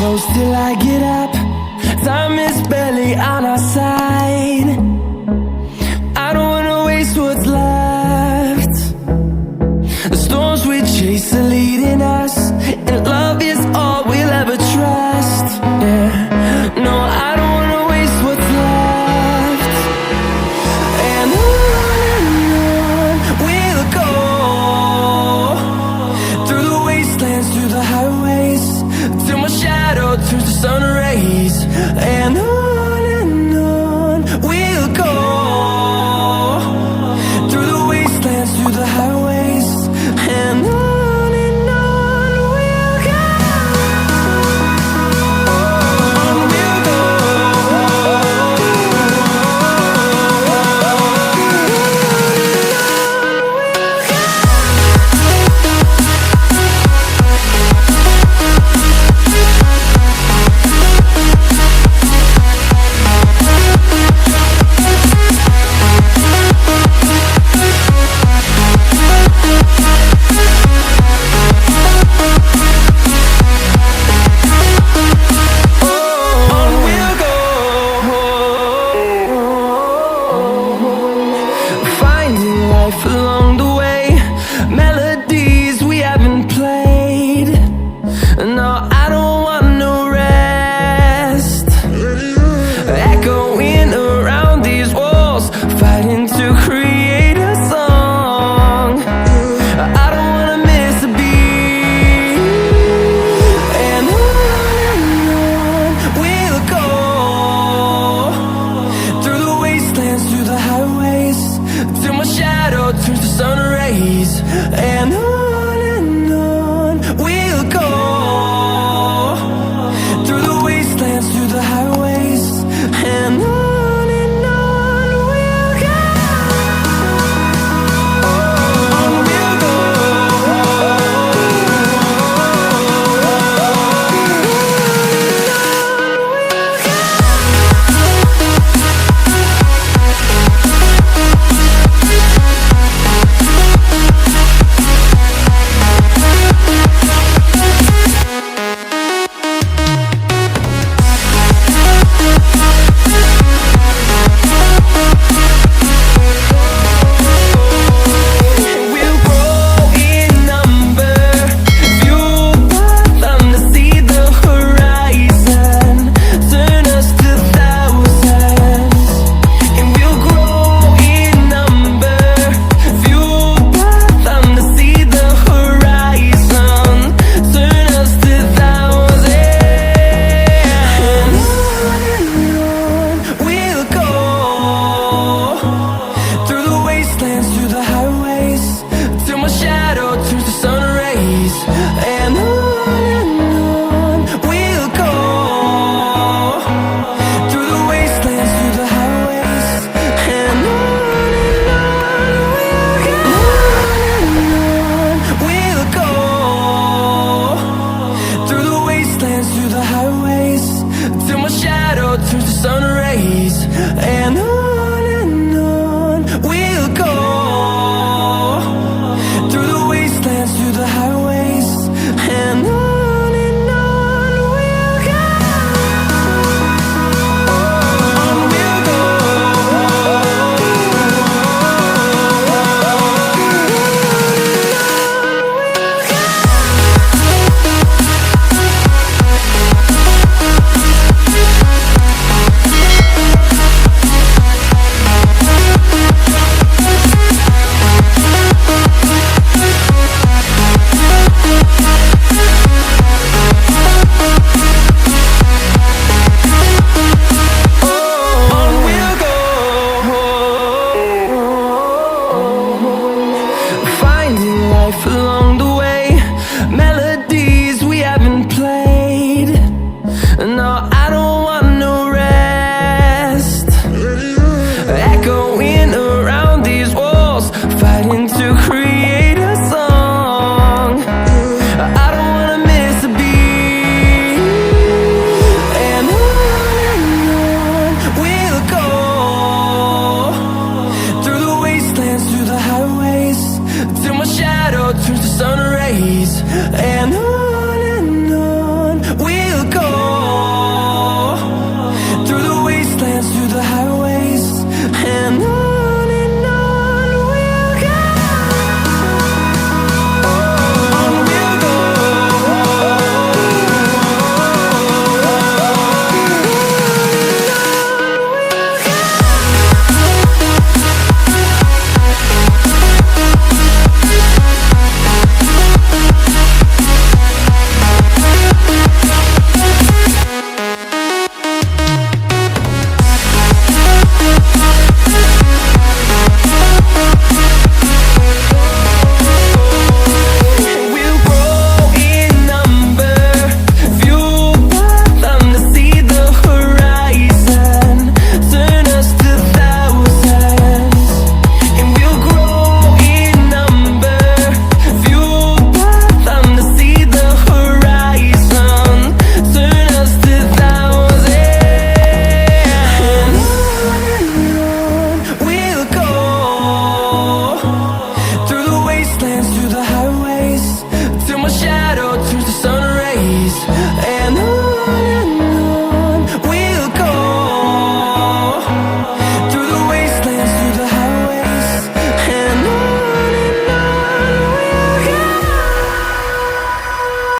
close till I get up. Time is barely on our side. I don't wanna waste what's left. The storms we chase are leading us, and love is all we'll ever trust. Yeah, no, I don't wanna waste what's left. And on we'll go, through the wastelands, through the highways, till my shadow turns to sun rays. And on we'll go, through the wastelands, through the highways, and on shadow turns to sun.